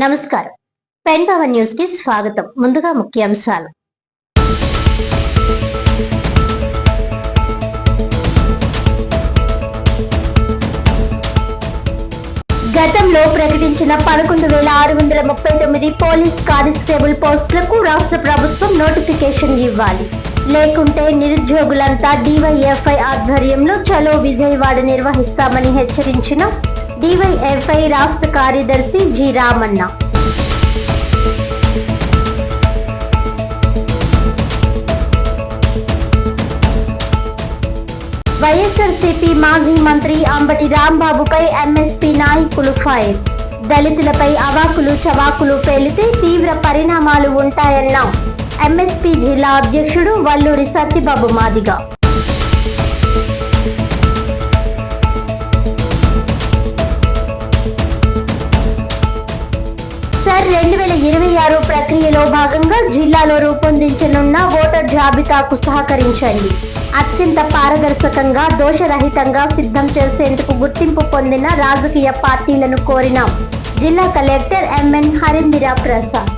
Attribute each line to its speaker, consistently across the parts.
Speaker 1: నమస్కారం. Pen power news కి స్వాగతం. ముందుగా ముఖ్యాంశాలు. గతంలో ప్రకటించిన 11,639 పోలీస్ కానిస్టేబుల్ పోస్టులకు రాష్ట్ర ప్రభుత్వం నోటిఫికేషన్ ఇవ్వాలి. లేకుంటే నిరుద్యోగులంతా డివైఎఫ్ఐ ఆధ్వర్యంలో చలో విజయవాడ నిర్వహిస్తామని హెచ్చరించిన డివైఎఫ్ఐ రాష్ట్ర కార్యదర్శి జి రామన్న. వైఎస్ఆర్సీపీ మాజీ మంత్రి అంబటి రాంబాబుపై ఎంఎస్పీ నాయకులు ఫైర్. దళితులపై అవాకులు చవాకులు పేలితే తీవ్ర పరిణామాలు ఉంటాయన్న ఎంఎస్పీ జిల్లా అధ్యక్షుడు వల్లూరి సత్యబాబు మాదిగ. సర్ 2026 ప్రక్రియలో భాగంగా జిల్లాలో రూపొందించనున్న ఓటర్ జాబితాకు సహకరించండి. అత్యంత పారదర్శకంగా దోషరహితంగా సిద్ధం చేసేందుకు గుర్తింపు పొందిన రాజకీయ పార్టీలను కోరిన జిల్లా కలెక్టర్ ఎంఎన్ హరీంద్ర ప్రసాద్.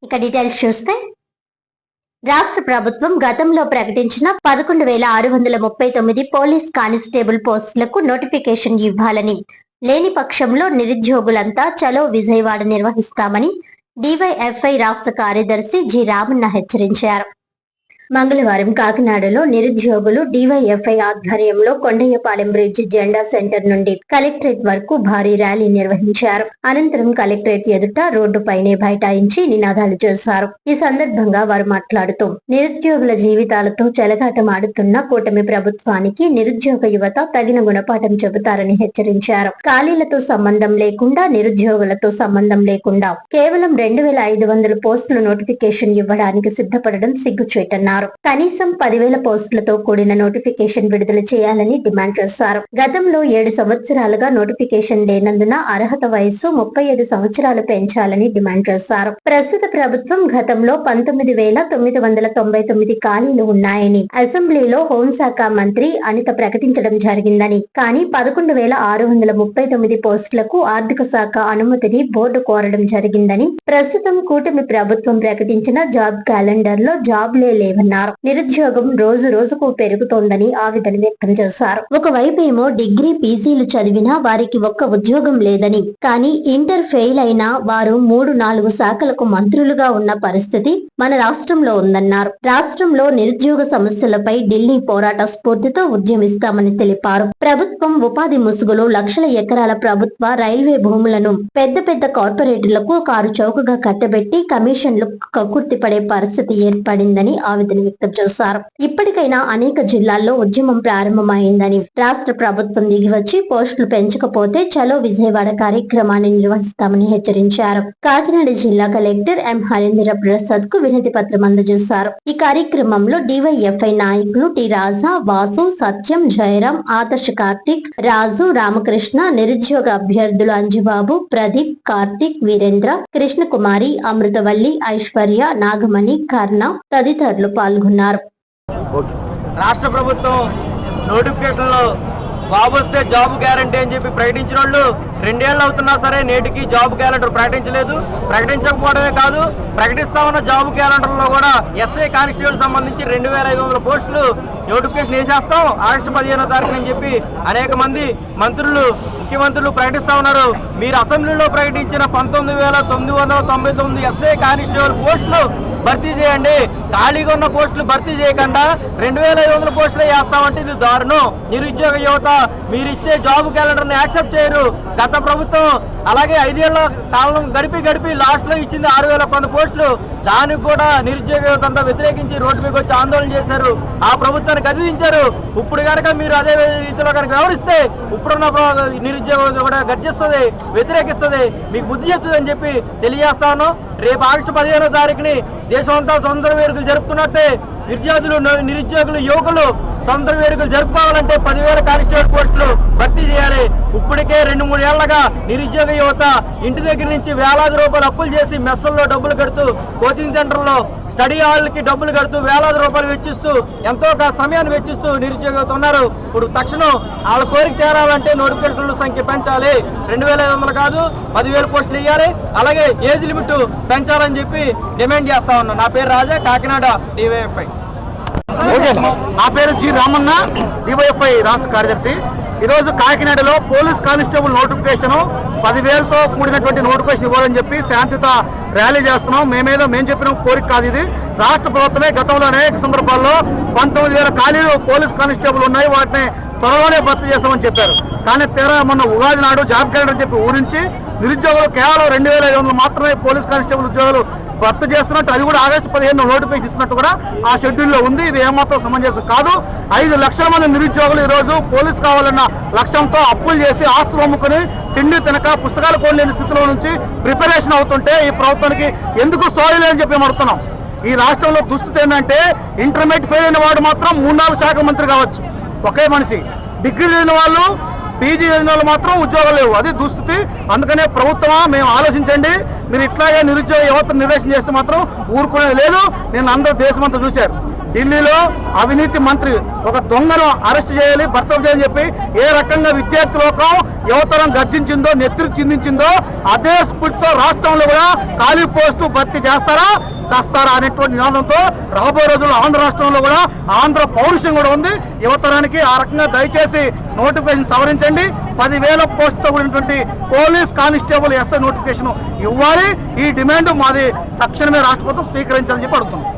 Speaker 1: ఇక డీటెయిల్స్ చూస్తే, రాష్ట్ర ప్రభుత్వం గతంలో ప్రకటించిన 11,639 పోలీస్ కానిస్టేబుల్ పోస్టులకు నోటిఫికేషన్ ఇవ్వాలని, లేని పక్షంలో నిరుద్యోగులంతా చలో విజయవాడ నిర్వహిస్తామని డివైఎఫ్ఐ రాష్ట్ర కార్యదర్శి జి రామన్న హెచ్చరించారు. మంగళవారం కాకినాడలో నిరుద్యోగులు డివైఎఫ్ఐ ఆధ్వర్యంలో కొండయ్యపాలెం బ్రిడ్జ్ జెండా సెంటర్ నుండి కలెక్టరేట్ వరకు భారీ ర్యాలీ నిర్వహించారు. అనంతరం కలెక్టరేట్ ఎదుట రోడ్డుపైనే బైఠాయించి నినాదాలు చేశారు. ఈ సందర్భంగా వారు మాట్లాడుతూ, నిరుద్యోగుల జీవితాలతో చెలగాటమాడుతున్న కూటమి ప్రభుత్వానికి నిరుద్యోగ యువత తగిన గుణపాఠం చెబుతారని హెచ్చరించారు. ఖాళీలతో సంబంధం లేకుండా, నిరుద్యోగులతో సంబంధం లేకుండా కేవలం 2,500 పోస్టుల నోటిఫికేషన్ ఇవ్వడానికి సిద్ధపడడం సిగ్గుచేటన్నారు. కనీసం 10,000 పోస్టులతో కూడిన నోటిఫికేషన్ విడుదల చేయాలని డిమాండ్ చేశారు. గతంలో 7 సంవత్సరాలుగా నోటిఫికేషన్ లేనందున అర్హత వయస్సు 35 సంవత్సరాలు పెంచాలని డిమాండ్ చేశారు. ప్రస్తుత ప్రభుత్వం గతంలో 19,999 ఖాళీలు ఉన్నాయని అసెంబ్లీలో హోంశాఖ మంత్రి అనిత ప్రకటించడం జరిగిందని, కానీ 11,639 పోస్టులకు ఆర్థిక శాఖ అనుమతిని బోర్డు కోరడం జరిగిందని, ప్రస్తుతం కూటమి ప్రభుత్వం ప్రకటించిన జాబ్ క్యాలెండర్ లో జాబ్లే లేవన్నారు. నిరుద్యోగం రోజు రోజుకు పెరుగుతోందని ఆవేదన వ్యక్తం చేశారు. ఒకవైపేమో డిగ్రీ పీజీలు చదివినా వారికి ఒక్క ఉద్యోగం లేదని, కానీ ఇంటర్ ఫెయిల్ అయినా వారు 3-4 శాఖలకు మంత్రులుగా ఉన్న పరిస్థితి మన రాష్ట్రంలో ఉందన్నారు. రాష్ట్రంలో నిరుద్యోగ సమస్యలపై ఢిల్లీ పోరాట స్ఫూర్తితో ఉద్యమిస్తామని తెలిపారు. ప్రభుత్వం ఉపాధి ముసుగులో లక్షల ఎకరాల ప్రభుత్వ రైల్వే భూములను పెద్ద పెద్ద కార్పొరేటర్లకు కారు చౌకగా కట్టబెట్టి కమిషన్లు కక్కుర్తిపడే పరిస్థితి ఏర్పడిందని ఆవేదన వ్యక్తం చేశారు. ఇప్పటికైనా అనేక జిల్లాల్లో ఉద్యమం ప్రారంభమైందని, రాష్ట్ర ప్రభుత్వం దిగివచ్చి పోస్టులు పెంచకపోతే చలో విజయవాడ కార్యక్రమాన్ని నిర్వహిస్తామని హెచ్చరించారు. కాకినాడ జిల్లా కలెక్టర్ ఎం హరీంద్ర ప్రసాద్ కు వినతి పత్రం అందజేశారు. ఈ కార్యక్రమంలో డివైఎఫ్ఐ నాయకులు టి రాజా, వాసు, సత్యం, జయరాం, ఆదర్శ కార్తిక్, రాజు, రామకృష్ణ, నిరుద్యోగ అభ్యర్థులు అంజుబాబు, ప్రదీప్, కార్తిక్, వీరేంద్ర, కృష్ణకుమారి, అమృతవల్లి, ఐశ్వర్య, నాగమణి, కర్ణ తదితరులు పాల్గొన్నారు.
Speaker 2: రాష్ట్ర ప్రభుత్వం నోటిఫికేషన్ లో జాబ్ వస్తే జాబ్ గ్యారంటీ అని చెప్పి ప్రకటించిన వాళ్ళు 2 ఏళ్ళు అవుతున్నా సరే నేటికి జాబ్ క్యాలెండర్ ప్రకటించలేదు. ప్రకటించకపోవడమే కాదు, ప్రకటిస్తా ఉన్న జాబ్ క్యాలెండర్ లో కూడా ఎస్ఐ కానిస్టేబుల్ సంబంధించి 2,500 పోస్టులు నోటిఫికేషన్ వేసేస్తాం ఆగస్టు 15వ తారీఖున అని చెప్పి అనేక మంది మంత్రులు, ముఖ్యమంత్రులు ప్రకటిస్తా ఉన్నారు. మీరు అసెంబ్లీలో ప్రకటించిన 19,999 ఎస్ఐ కానిస్టేబుల్ పోస్టులు భర్తీ చేయండి. ఖాళీగా ఉన్న పోస్టులు భర్తీ చేయకుండా 2,500 పోస్టులే వేస్తామంటే ఇది దారుణం. నిరుద్యోగ యువత మీరు ఇచ్చే జాబ్ క్యాలెండర్ ని యాక్సెప్ట్ చేయరు. గత ప్రభుత్వం అలాగే 5 ఏళ్ల కాలం గడిపి లాస్ట్ లో ఇచ్చింది 6,000 పోస్టులు. దానికి కూడా నిరుద్యోగ యువత అంతా వ్యతిరేకించి రోడ్డు మీకు వచ్చి ఆందోళన చేశారు. ఆ ప్రభుత్వాన్ని గదిదించారు. ఇప్పుడు కనుక మీరు అదే రీతిలో కనుక వ్యవహరిస్తే ఇప్పుడున్న నిరుద్యోగ కూడా గర్జిస్తుంది, వ్యతిరేకిస్తుంది, మీకు బుద్ధి చెప్తుంది అని చెప్పి తెలియజేస్తా ఉన్నాం. రేపు ఆగస్టు 15వ తారీఖుని దేశమంతా స్వతంత్ర వేడుకలు జరుపుకున్నట్టే విద్యార్థులు, నిరుద్యోగులు, యువకులు స్వతంత్ర వేడుకలు జరుపుకోవాలంటే 10,000 కానిస్టేబుల్ పోస్టులు భర్తీ చేయాలి. ఇప్పటికే 2-3 ఏళ్లగా నిరుద్యోగ యువత ఇంటి దగ్గర నుంచి వేలాది రూపాయలు అప్పులు చేసి మెస్సుల్లో డబ్బులు కడుతూ, కోచింగ్ సెంటర్లో స్టడీ హాల్కి డబ్బులు కడుతూ వేలాది రూపాయలు వెచ్చిస్తూ ఎంతో సమయాన్ని వెచ్చిస్తూ నిరుద్యోగ యువత ఉన్నారు. ఇప్పుడు తక్షణం వాళ్ళ కోరిక చేరాలంటే నోటిఫికేషన్ల సంఖ్య పెంచాలి. 2500 కాదు 10,000 పోస్టులు ఇవ్వాలి. అలాగే ఏజ్ లిమిట్ పెంచాలని చెప్పి డిమాండ్ చేస్తా ఉన్నాం. నా పేరు రాజా, కాకినాడ డివైఎఫ్ఐ.
Speaker 3: నా పేరు జి రామన్న, డివైఎఫ్ఐ రాష్ట్ర కార్యదర్శి. ఈరోజు కాకినాడలో పోలీస్ కానిస్టేబుల్ నోటిఫికేషన్ 10,000తో కూడినటువంటి నోటిఫికేషన్ ఇవ్వాలని చెప్పి శాంతియుత ర్యాలీ చేస్తున్నాం. మేము చెప్పిన కోరిక కాదు ఇది. రాష్ట్ర ప్రభుత్వమే గతంలో అనేక సందర్భాల్లో 19,000 ఖాళీలు పోలీస్ కానిస్టేబుల్ ఉన్నాయి, వాటిని త్వరలోనే భర్తీ చేస్తామని చెప్పారు. కానీ తీరా మొన్న ఉగాది నాడు జాబ్ క్యాలెండర్ అని చెప్పి ఊరించి నిరుద్యోగులు కేవలం 2,500 మాత్రమే పోలీస్ కానిస్టేబుల్ ఉద్యోగాలు భర్తీ చేస్తున్నట్టు, అది కూడా ఆగస్టు 15 నోటిఫికేషన్ ఇస్తున్నట్టు కూడా ఆ షెడ్యూల్లో ఉంది. ఇది ఏమాత్రం సమంజసం కాదు. 5 లక్షల మంది నిరుద్యోగులు ఈరోజు పోలీస్ కావాలన్న లక్ష్యంతో అప్పులు చేసి ఆస్తులు అమ్ముకుని తిండి తినక పుస్తకాలు కొనలేని స్థితిలో నుంచి ప్రిపరేషన్ అవుతుంటే ఈ ప్రభుత్వానికి ఎందుకు సోయలే అని చెప్పి అడుగుతున్నాం. ఈ రాష్ట్రంలో దుస్థితి ఏంటంటే ఇంటర్మీడియట్ ఫెయిల్ అయిన వాడు మాత్రం 3-4 శాఖ మంత్రి కావచ్చు ఒకే మనిషి, డిగ్రీ లేని వాళ్ళు పీజీ అయిన వాళ్ళు మాత్రం ఉద్యోగాలు లేవు. అది దుస్థితి. అందుకనే ప్రభుత్వమా మేము ఆలోచించండి. మీరు ఇట్లాగే నిరుద్యోగ యువతను నిర్లక్ష్యం చేస్తే మాత్రం ఊరుకునేది లేదు. నేను అందరూ దేశమంతా చూశారు. ఢిల్లీలో అవినీతి మంత్రి ఒక దొంగను అరెస్ట్ చేయాలి, బర్తరఫ్ చేయాలని చెప్పి ఏ రకంగా విద్యార్థి లోకం యువతరం గర్జించిందో, నెత్తిరి చిందించిందో అదే స్ఫూర్తితో రాష్ట్రంలో కూడా ఖాళీ పోస్టు భర్తీ చేస్తారా చేస్తారా అనేటువంటి నినాదంతో రాబోయే రోజుల్లో ఆంధ్ర రాష్ట్రంలో కూడా ఆంధ్ర పౌరుషం కూడా ఉంది. యువతరానికి ఆ రకంగా దయచేసి నోటిఫికేషన్ సవరించండి. 10,000 పోస్టుతో కూడినటువంటి పోలీస్ కానిస్టేబుల్ ఎస్ఐ నోటిఫికేషన్ ఇవ్వాలి. ఈ డిమాండ్ మాది తక్షణమే రాష్ట్ర ప్రభుత్వం స్వీకరించాలని చెప్పి అడుగుతున్నాం.